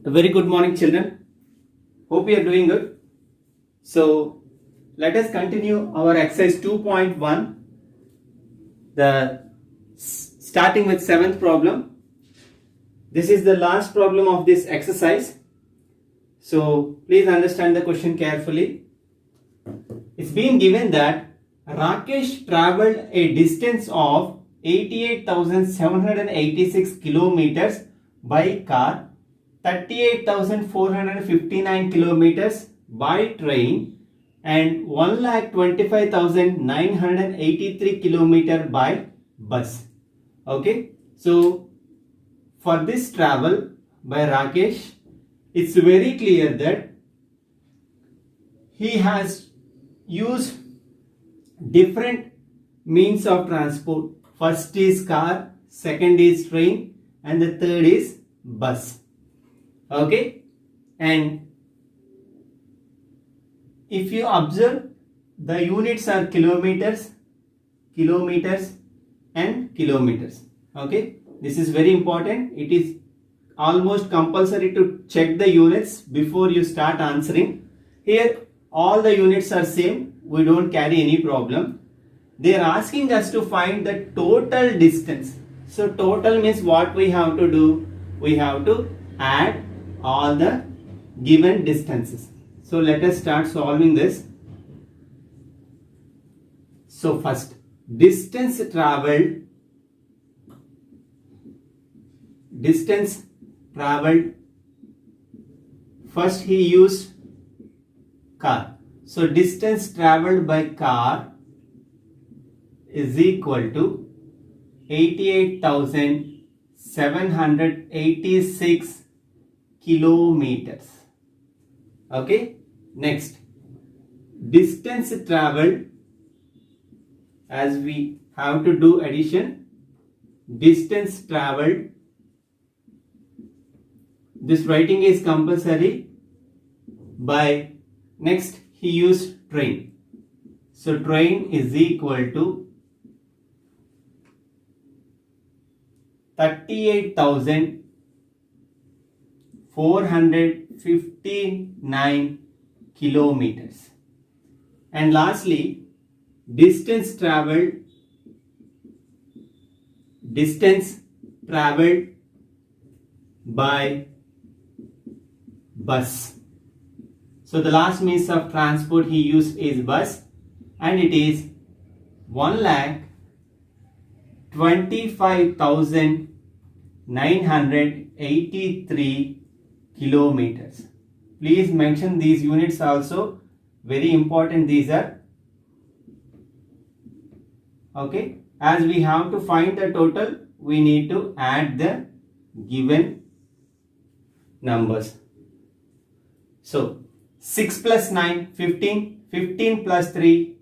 A very good morning, children. Hope you are doing good. So, let us continue our exercise 2.1. Starting with 7th problem. This is the last problem of this exercise. So, please understand the question carefully. It's been given that Rakesh traveled a distance of 88,786 kilometers by car, 38,459 kilometers by train, and 1,25,983 kilometers by bus. Okay, so for this travel by Rakesh, it's very clear that he has used different means of transport. First is car, second is train, and the third is bus. Okay, and if you observe, the units are kilometers, and kilometers. Okay, this is very important. It is almost compulsory to check the units before you start answering. Here all the units are same, we don't carry any problem. They are asking us to find the total distance. So total means what we have to do? We have to add all the given distances. So let us start solving this. So first, distance traveled. First he used car. So distance traveled by car is equal to 88,786 kilometers. Okay, next, distance traveled, as we have to do addition, distance traveled, this writing is compulsory. By next he used train. So train is equal to 38,459 kilometers. And lastly, distance traveled by bus. So the last means of transport he used is bus, and it is 1,25,983 kilometers. Please mention these units also, very important these are. Okay, as we have to find the total, we need to add the given numbers. So 6 plus 9, 15, 15 plus 3,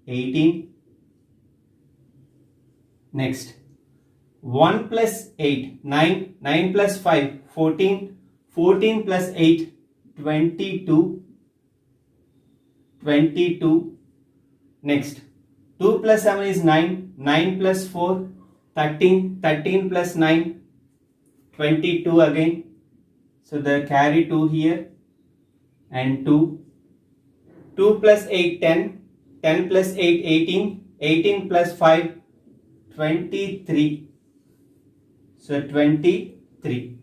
18. Next, 1 plus 8, 9, 9 plus 5, 14, 14 plus 8, 22, 22. Next, 2 plus 7 is 9, 9 plus 4, 13, 13 plus 9, 22 again. So the carry 2 here. And 2 plus 8, 10, 10 plus 8, 18, 18 plus 5, 23. So 23.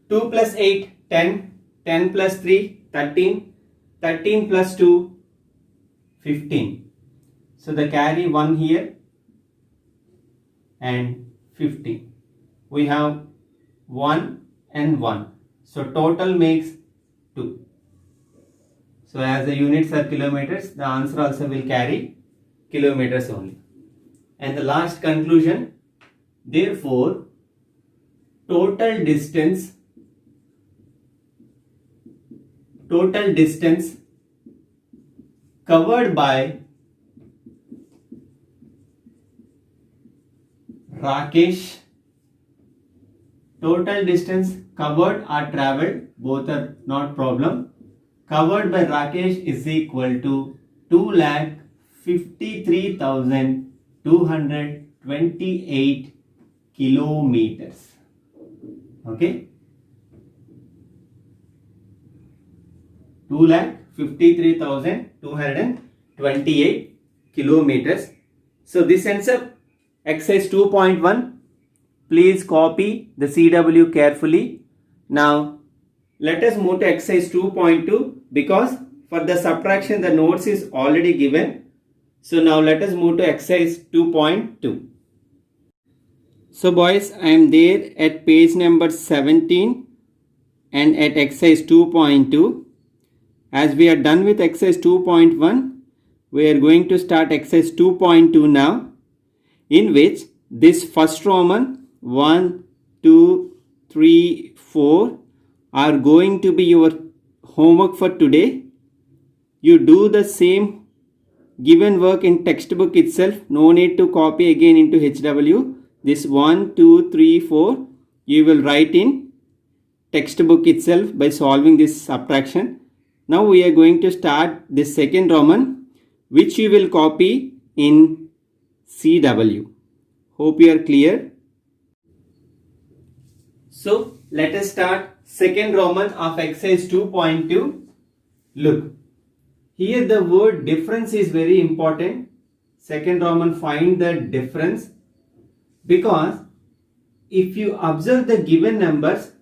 2 plus 8, 10, 10 plus 3, 13, 13 plus 2, 15. So the carry 1 here and 15. We have 1 and 1. So total makes 2. So as the units are kilometers, the answer also will carry kilometers only. And the last conclusion, therefore, total distance covered by Rakesh, total distance covered or travelled, both are not problem, covered by Rakesh is equal to 2,53,228 kilometers. Okay. 2,53,228 kilometers. So this ends up exercise 2.1. Please copy the CW carefully. Now let us move to exercise 2.2 because for the subtraction the notes is already given. So now let us move to exercise 2.2. So boys, I am there at page number 17 and at exercise 2.2. As we are done with exercise 2.1, we are going to start exercise 2.2 now, in which this first Roman 1, 2, 3, 4 are going to be your homework for today. You do the same given work in textbook itself. No need to copy again into HW. This 1, 2, 3, 4 you will write in textbook itself by solving this subtraction. Now we are going to start this second Roman, which you will copy in CW. Hope you are clear. So let us start second Roman of exercise 2.2. Look, here the word difference is very important. Second Roman, find the difference, because if you observe the given numbers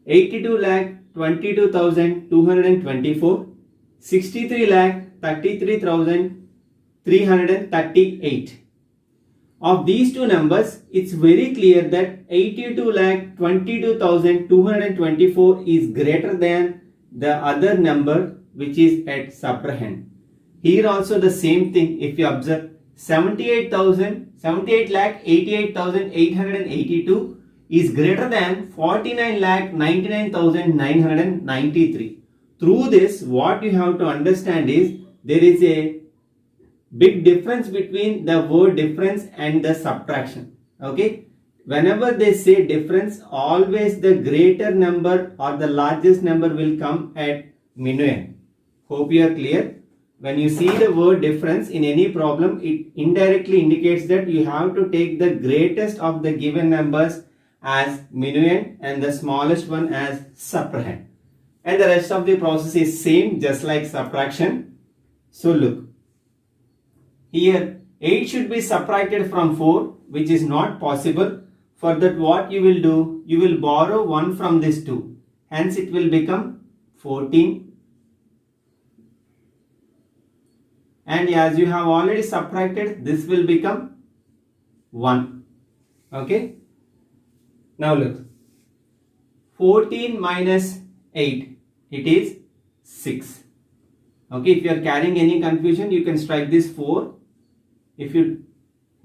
82,22,224, 63,33,338. Of these two numbers, it's very clear that 82,22,224 is greater than the other number which is at subtrahend. Here also the same thing. If you observe 78,88,882 is greater than 49,99,993. Through this, what you have to understand is there is a big difference between the word difference and the subtraction. Okay, whenever they say difference, always the greater number or the largest number will come at minuend. Hope you are clear. When you see the word difference in any problem, it indirectly indicates that you have to take the greatest of the given numbers as minuend and the smallest one as subtrahend. And the rest of the process is same, just like subtraction. So look, here 8 should be subtracted from 4, which is not possible. For that, what you will do, you will borrow 1 from this 2. Hence it will become 14. And as you have already subtracted, this will become 1. Okay. Now look, 14 minus 8, it is 6. Okay, if you are carrying any confusion, you can strike this 4. If you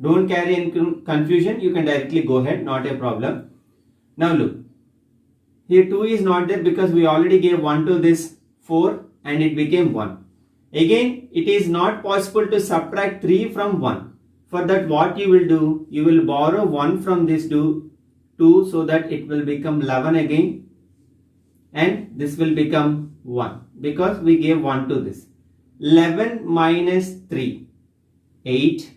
don't carry any confusion, you can directly go ahead, not a problem. Now look, here 2 is not there because we already gave 1 to this 4 and it became 1. Again, it is not possible to subtract 3 from 1. For that, what you will do, you will borrow 1 from this 2 so that it will become 11 again, and this will become 1 because we gave 1 to this. 11 minus 3, 8.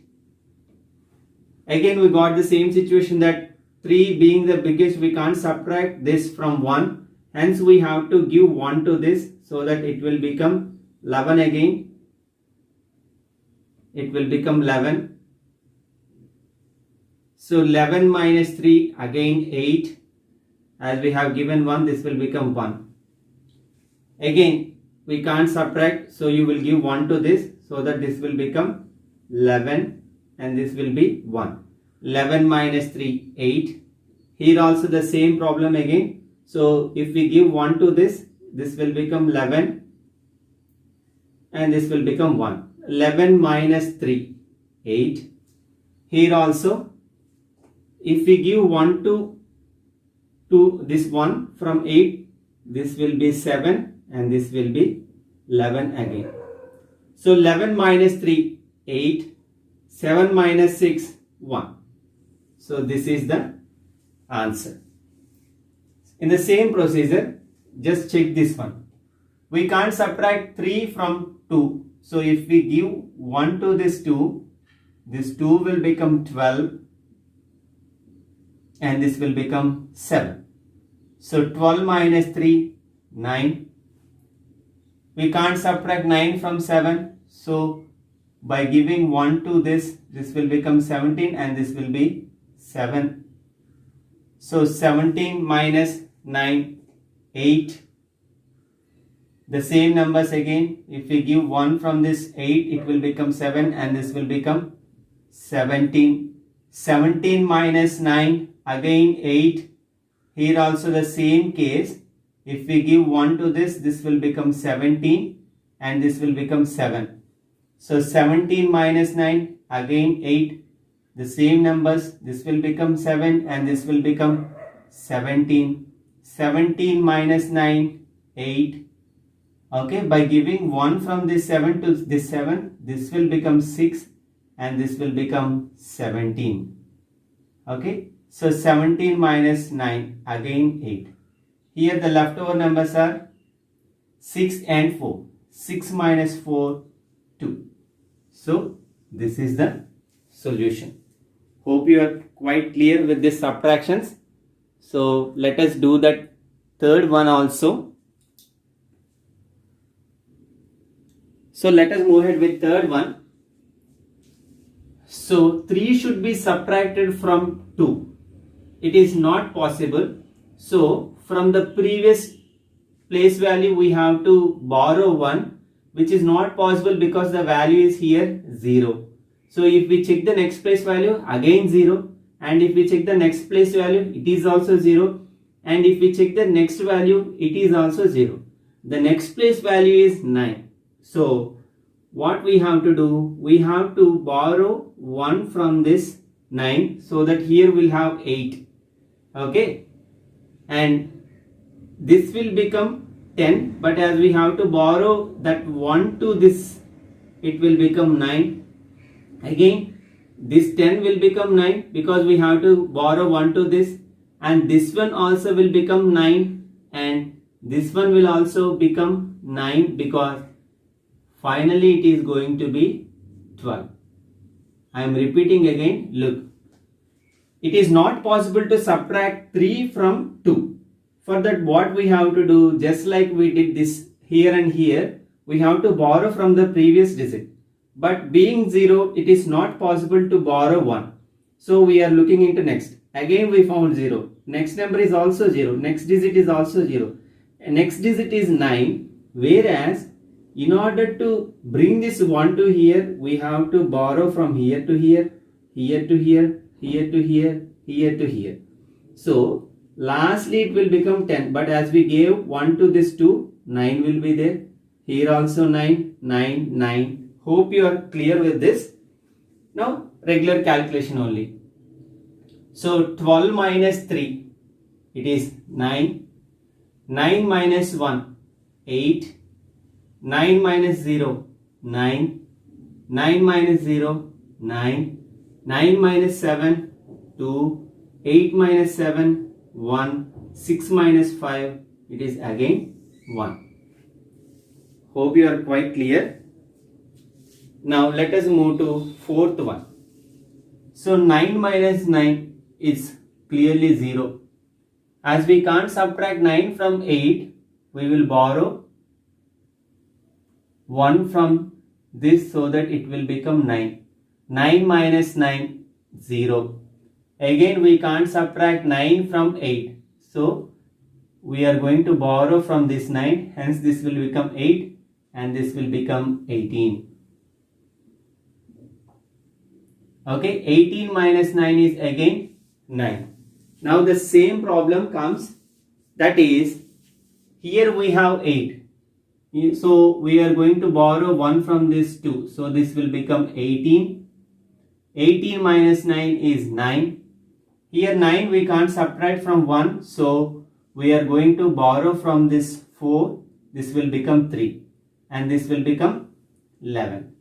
Again we got the same situation that 3 being the biggest, we can't subtract this from 1. Hence we have to give 1 to this so that it will become 11 again. It will become 11. So 11 minus 3, again 8. As we have given 1, this will become 1. Again we can't subtract, so you will give 1 to this so that this will become 11 and this will be 1. 11 minus 3, 8. Here also the same problem again. So if we give 1 to this, this will become 11 and this will become 1. 11 minus 3, 8. Here also, if we give 1 to this 1 from 8, this will be 7 and this will be 11 again. So 11 minus 3, 8. 7 minus 6, 1. So this is the answer. In the same procedure, just check this one. We can't subtract 3 from 2. So if we give 1 to this 2 will become 12 and this will become 7. So 12 minus 3, 9. we can't subtract 9 from 7. So by giving 1 to this will become 17 and this will be 7. So 17 minus 9, 8. The same numbers again. If we give 1 from this 8, it will become 7 and this will become 17. 17 minus 9, again 8. Here also the same case. If we give 1 to this will become 17 and this will become 7. So 17 minus 9, again 8. The same numbers, this will become 7 and this will become 17. 17 minus 9, 8. Okay, by giving 1 from this 7 to this 7, this will become 6 and this will become 17. Okay, so 17 minus 9, again 8. Here the leftover numbers are 6 and 4. 6 minus 4, 2. So this is the solution. Hope you are quite clear with these subtractions. So let us do that third one also. So let us move ahead with third one. So 3 should be subtracted from 2. It is not possible. So from the previous place value we have to borrow 1, which is not possible because the value is here 0. So if we check the next place value, again 0. And if we check the next place value, it is also 0. And if we check the next value, it is also 0. The next place value is 9. So what we have to do, we have to borrow 1 from this 9 so that here we'll have 8. Okay. And this will become 10, but as we have to borrow that 1 to this, it will become 9. Again, this 10 will become 9 because we have to borrow 1 to this, and this one also will become 9, and this one will also become 9 because finally it is going to be 12. I am repeating again, look. It is not possible to subtract 3 from 2. For that what we have to do, just like we did this here and here, we have to borrow from the previous digit. But being 0, it is not possible to borrow 1. So we are looking into next. Again we found 0. Next number is also 0. Next digit is also 0. Next digit is 9. Whereas in order to bring this 1 to here, we have to borrow from here to here, here to here, here to here, here to here. So lastly it will become 10. But as we gave 1 to this 2, 9 will be there. Here also 9, 9, 9. Hope you are clear with this. Now regular calculation only. So 12 minus 3, it is 9. 9 minus 1, 8. 9 minus 0, 9. 9 minus 0, 9. 9 minus 7, 2. 8 minus 7, 1. 6 minus 5, it is again 1. Hope you are quite clear. Now let us move to fourth one. So 9 minus 9 is clearly 0. As we can't subtract 9 from 8, we will borrow 1 from this so that it will become 9. 9 minus 9, 0. Again we can't subtract 9 from 8. So we are going to borrow from this 9. Hence this will become 8 and this will become 18. Okay, 18 minus 9 is again 9. Now the same problem comes, that is, here we have 8. So we are going to borrow 1 from this 2. So this will become 18. 18 minus 9 is 9. Here 9 we can't subtract from 1. So we are going to borrow from this 4. This will become 3. And this will become 11.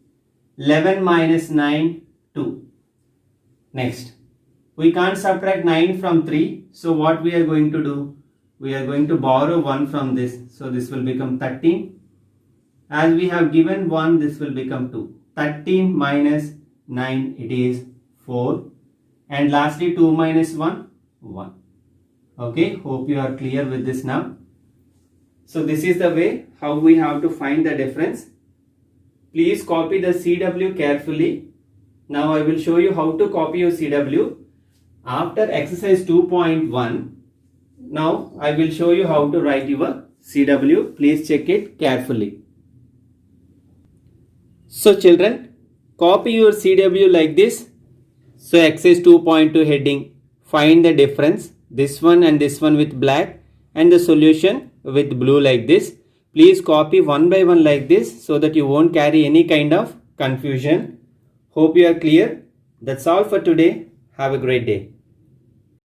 11 minus 9, 2. Next, we can't subtract 9 from 3. So what we are going to do? We are going to borrow 1 from this. So this will become 13. As we have given 1, this will become 2. 13 minus 9, it is 4. And lastly 2 minus 1, 1. Okay, hope you are clear with this now. So this is the way how we have to find the difference. Please copy the CW carefully. Now I will show you how to copy your CW. After exercise 2.1, now I will show you how to write your CW. Please check it carefully. So children, copy your CW like this. So exercise 2.2 heading, find the difference, this one and this one with black and the solution with blue like this. Please copy one by one like this so that you won't carry any kind of confusion. Hope you are clear. That's all for today. Have a great day.